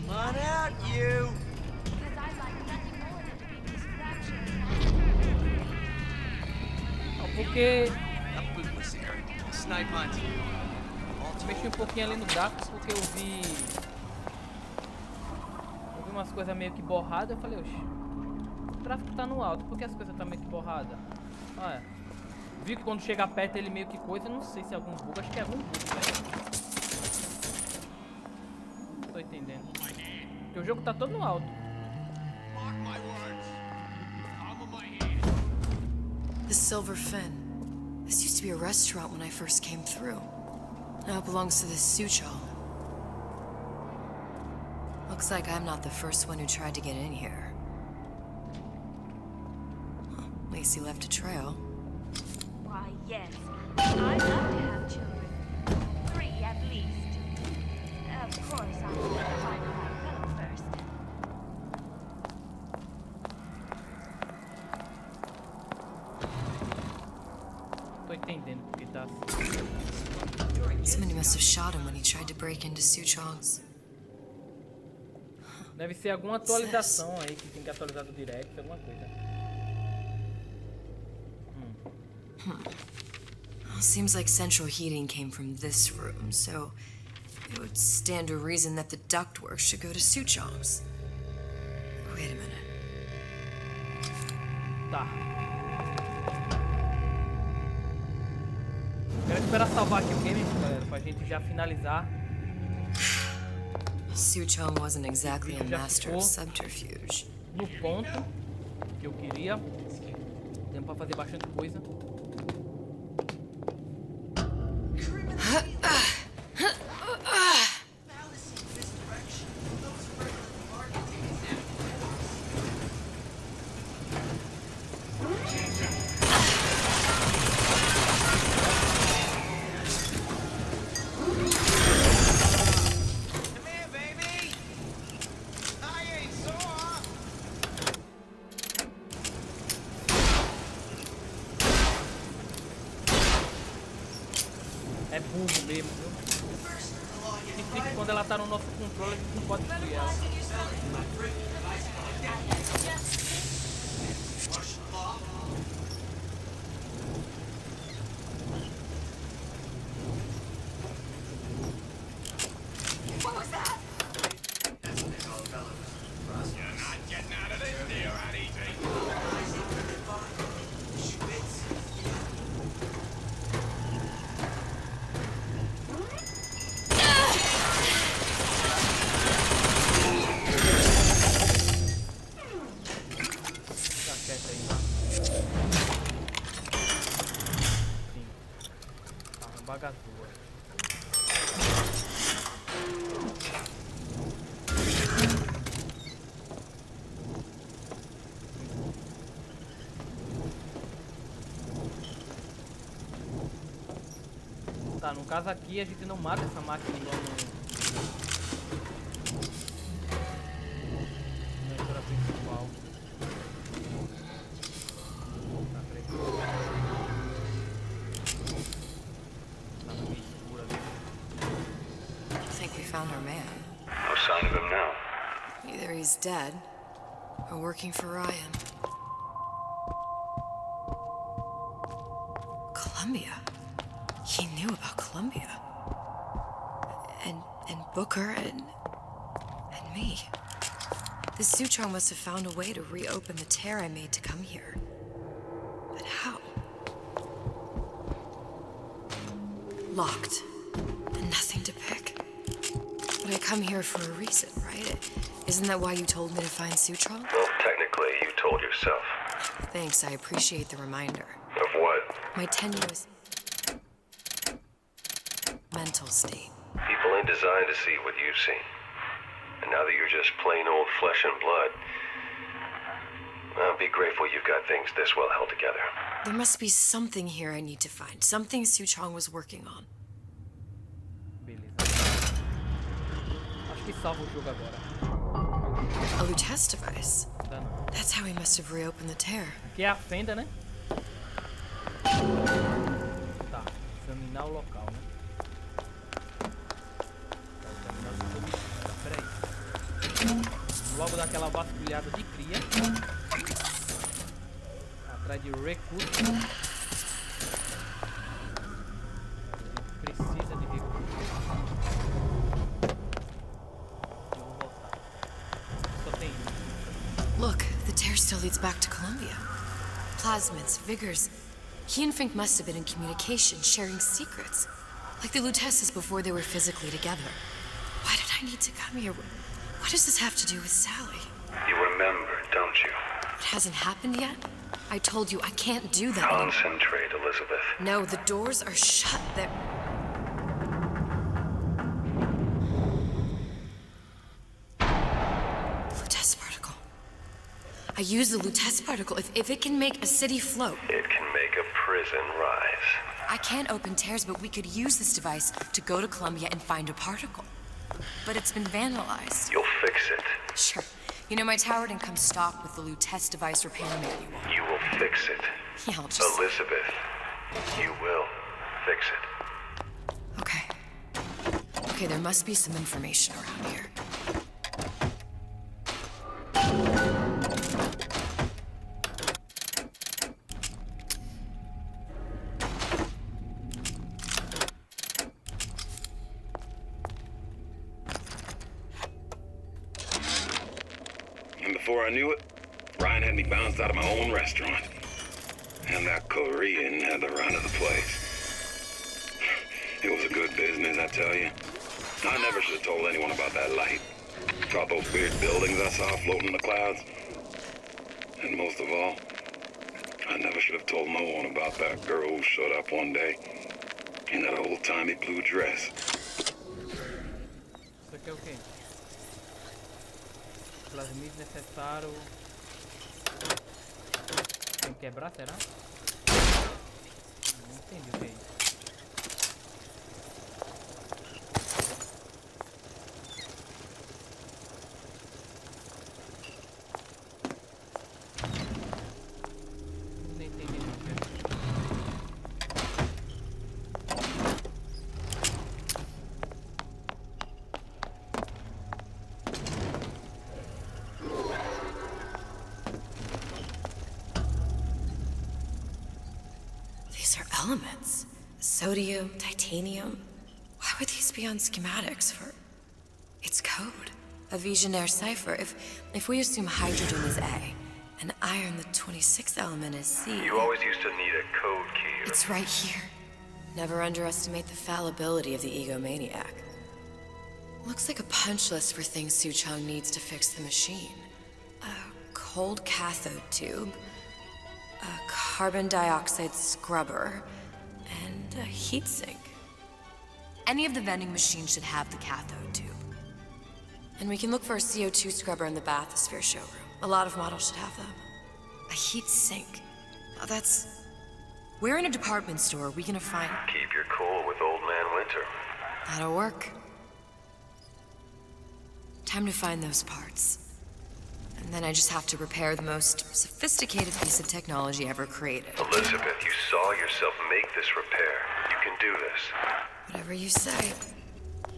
Come on out, you. Porque Snipe hunt. mexi um pouquinho ali no gráfico porque eu vi umas coisas meio que borradas. Eu falei, oxe, o gráfico tá no alto, por que as coisas tá meio que borradas? Olha, vi que quando chega perto ele meio que coisa, não sei se é algum bug, acho que é algum bug, velho. Não tô entendendo. Porque o jogo tá todo no alto. The Silver Fin. This used to be a restaurant when I first came through. Now it belongs to this Suchong. Looks like I'm not the first one who tried to get in here. Well, Lacey left a trail. Why, yes. I'd love to have children. 3 at least. Of course, I'll have to find the right fellow first. Tô entendendo porque tá assim. Somebody must have shot him when he tried to break into Suchong's. Deve ser alguma atualização aí que tem que atualizar do direct, alguma coisa. Well, seems like central heating came from this room, so it would stand to reason that the ductwork should go to Suchong's. Wait a minute. Tá. Quero esperar salvar aqui o game, galera, pra gente já finalizar. Suchong wasn't exactly a master of subterfuge. No ponto que eu queria. Tempo pra fazer bastante coisa. É burro mesmo, viu? Significa que quando ela tá no nosso controle, a gente não pode destruir ela. Apaga as duas. Tá, no caso aqui a gente não mata essa máquina igual na história principal. Tá, peraí. Tá na mistura ali. I think we found our man. No sign of him now. Either he's dead or working for Ryan. Columbia. He knew about Columbia. And Booker and me. The Sutro must have found a way to reopen the tear I made to come here. But how? Locked. And nothing to pick. But I come here for a reason, right? Isn't that why you told me to find Sutro? Well, technically, you told yourself. Thanks, I appreciate the reminder. Of what? My tenuous mental state. People ain't designed to see what you've seen. And now that you're just plain old flesh and blood, well, be grateful you've got things this well held together. There must be something here I need to find. Something Suchong was working on. Beleza. Acho que salva o jogo agora. A Lutece device. Dá não. That's how he must have reopened the tear. Aqui é a fenda, né? Tá, examinar o local, né? Logo daquela vasculhada de cria. Atrás de recursos. Precisa de recursos. Eu vou voltar. Só tem isso. Look, the tear still leads back to Columbia. Plasmids, vigors. He and Fink must have been in communication, sharing secrets. Like the Lutesses before they were physically together. Why did I need to come here? What does this have to do with Sally? You remember, don't you? It hasn't happened yet? I told you I can't do that. Concentrate, Elizabeth. No, the doors are shut. They're... Lutece particle. I use the Lutece particle. If it can make a city float. It can make a prison rise. I can't open tears, but we could use this device to go to Columbia and find a particle. But it's been vandalized. You'll fix it. Sure. You know, my tower didn't come stocked with the Lutece device repair manual. You will fix it. Yeah, I'll just... Elizabeth, you will fix it. Okay. Okay, there must be some information around here. Before I knew it, Ryan had me bounced out of my own restaurant. And that Korean had the run of the place. It was a good business, I tell you. I never should have told anyone about that light. About those weird buildings I saw floating in the clouds. And most of all, I never should have told no one about that girl who showed up one day in that old-timey blue dress. Isso aqui é o quê? Plasmid necessário. Tem que quebrar, será? Não entendi o que é isso. Não entendi não, These are elements. Sodium, titanium. Why would these be on schematics for... It's code. A Visionaire cipher. If we assume hydrogen is A, and iron, the 26th element, is C... You always used to need a code key. It's right here. Never underestimate the fallibility of the egomaniac. Looks like a punch list for things Suchong needs to fix the machine. A cold cathode tube, a carbon dioxide scrubber, and a heatsink. Any of the vending machines should have the cathode tube. And we can look for a CO2 scrubber in the bathysphere showroom. A lot of models should have them. A heat sink. Now that's... Where in a department store are we gonna find... Keep your cool with Old Man Winter. That'll work. Time to find those parts. And then I just have to repair the most sophisticated piece of technology ever created. Elizabeth, you saw yourself make this repair. You can do this. Whatever you say.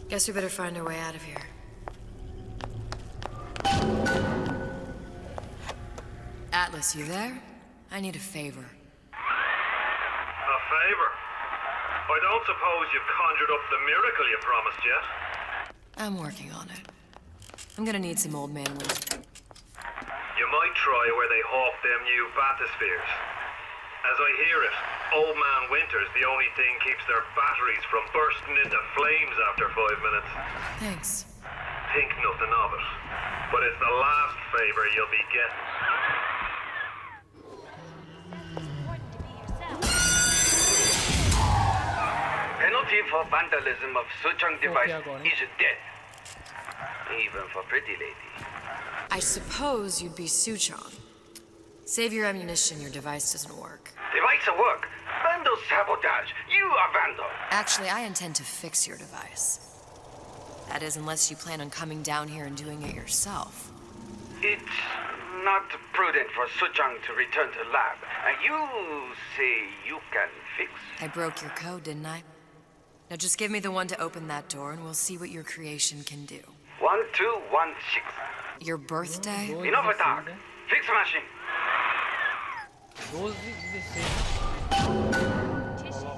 Guess we better find our way out of here. Atlas, you there? I need a favor. A favor? I don't suppose you've conjured up the miracle you promised yet? I'm working on it. I'm gonna need some Old Man Winter. You might try where they hawk them new bathyspheres. As I hear it, Old Man Winter's the only thing keeps their batteries from bursting into flames after 5 minutes. Thanks. Think nothing of it. But it's the last favor you'll be getting. Penalty for vandalism of Suchong device is death. Even for pretty lady. I suppose you'd be Suchong. Save your ammunition, your device doesn't work. Device at work. Vandal sabotage. You are vandal. Actually, I intend to fix your device. That is, unless you plan on coming down here and doing it yourself. It's not prudent for Suchong to return to lab. And you say you can fix? I broke your code, didn't I? Now just give me the one to open that door and we'll see what your creation can do. 1216. Your birthday? Enough of talk. Fix machine. 1216.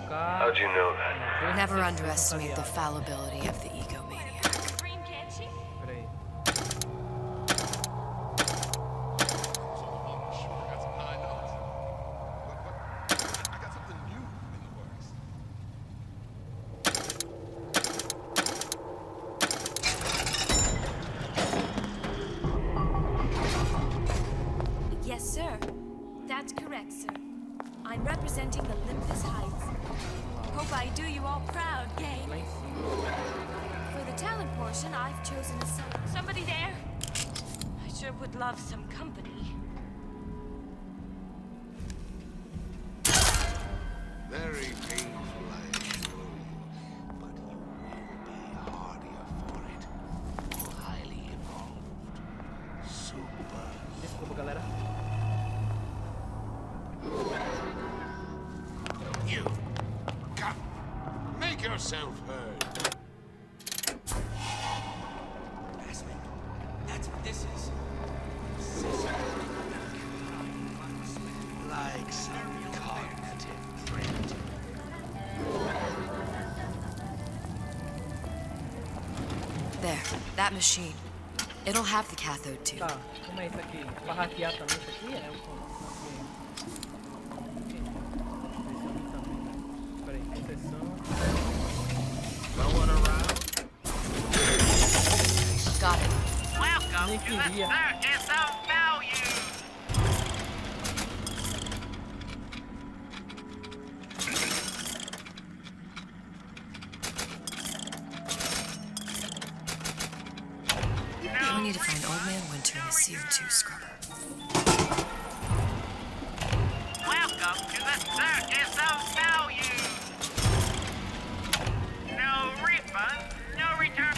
How'd you know that? Never underestimate the fallibility of the egomaniac. Peraí. Yes, sir. That's correct, sir. I'm representing the Olympus Heights. Hope I do you all proud, gang. For the talent portion, I've chosen a son. Somebody there? I sure would love some company. Very painful, I assure you. But you will be hardier for it. Highly evolved. Super. Desculpa, galera. You. Come. Make yourself heard. That's what this is. Like some cognitive print. There, that machine. It'll have the cathode tube. Tá, como é isso aqui? Pra hackear também isso aqui? É o Peraí, proteção. Got it. Welcome Nem to the queria. circus of value. We need to find Old Man Winter and the CO2 scrubber. Welcome to the circus of value. No refund, no return.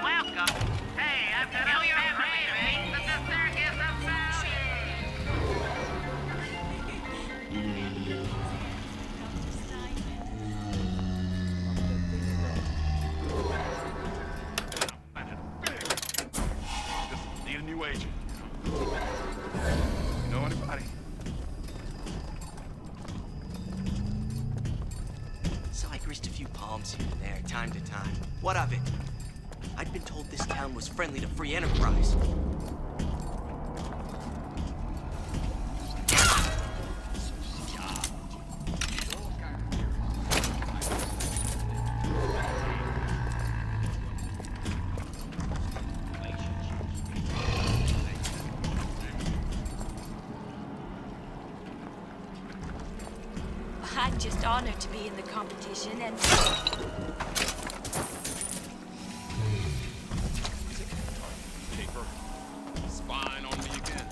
Welcome. Hey, I've got all your information to the circus of value. Need a new agent. You know anybody? So I grist a few palms here and there, time to time. What of it? I'd been told this town was friendly to free enterprise. I'm just honored to be in the competition and... Paper. Spine on me again.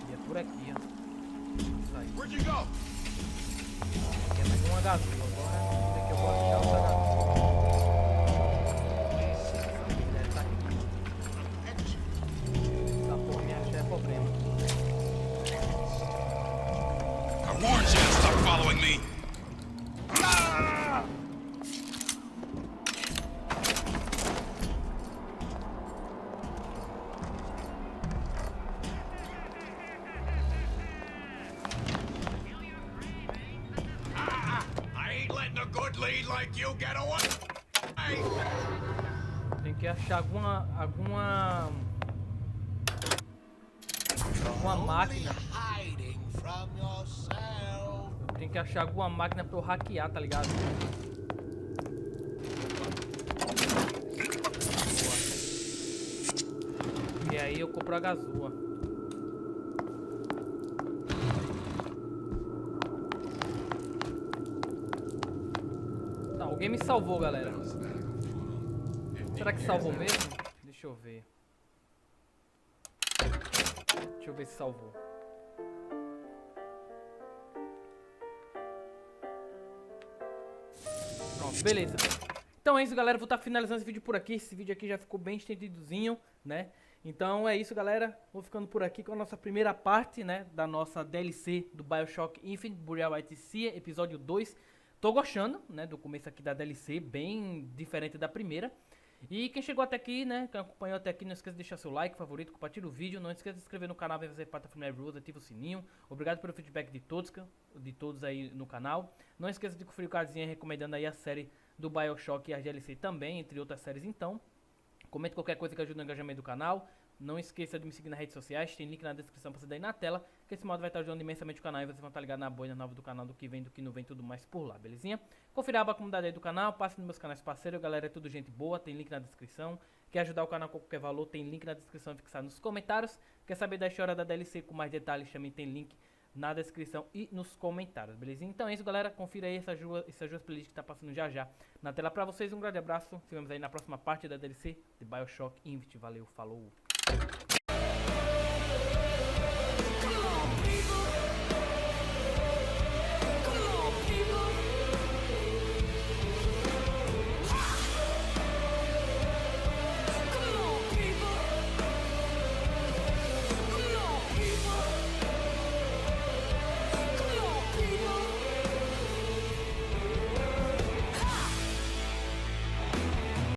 E é por aqui, ó. Isso aí. Where'd you go? Aqui é mais uma gazula. Agora vamos ver que eu vou achar outra gazula. Essa aqui. Essa porra me achar é problema. I warned you to stop following me. Tem que achar alguma máquina. Tem que achar alguma máquina pra eu hackear, tá ligado? E aí eu compro a gazua. Tá, alguém me salvou, galera. Será que salvou mesmo? Deixa eu ver. Deixa eu ver se salvou. Pronto, beleza. Então é isso, galera. Vou estar finalizando esse vídeo por aqui. Esse vídeo aqui já ficou bem estendidozinho, né? Então é isso, galera. Vou ficando por aqui com a nossa primeira parte, né? Da nossa DLC do Bioshock Infinite Burial at Sea, episódio 2. Tô gostando, né? Do começo aqui da DLC, bem diferente da primeira. E quem chegou até aqui, né, quem acompanhou até aqui, não esqueça de deixar seu like, favorito, compartilha o vídeo, não esqueça de se inscrever no canal, vem fazer parte da família Rose, ativa o sininho. Obrigado pelo feedback de todos aí no canal. Não esqueça de conferir o cardzinho recomendando aí a série do Bioshock e a DLC também, entre outras séries então. Comente qualquer coisa que ajude no engajamento do canal. Não esqueça de me seguir nas redes sociais, tem link na descrição pra você dar aí na tela, que esse modo vai estar ajudando imensamente o canal e vocês vão estar ligados na boina nova do canal, do que vem, do que não vem, tudo mais por lá, belezinha? Confira a comunidade aí do canal, passe nos meus canais parceiros, galera, é tudo gente boa, tem link na descrição. Quer ajudar o canal com qualquer valor, tem link na descrição fixado nos comentários. Quer saber da história da DLC com mais detalhes, também tem link na descrição e nos comentários, belezinha? Então é isso, galera, confira aí essas duas playlists que tá passando já na tela pra vocês. Um grande abraço, nos vemos aí na próxima parte da DLC de Bioshock Infinite. Valeu, falou!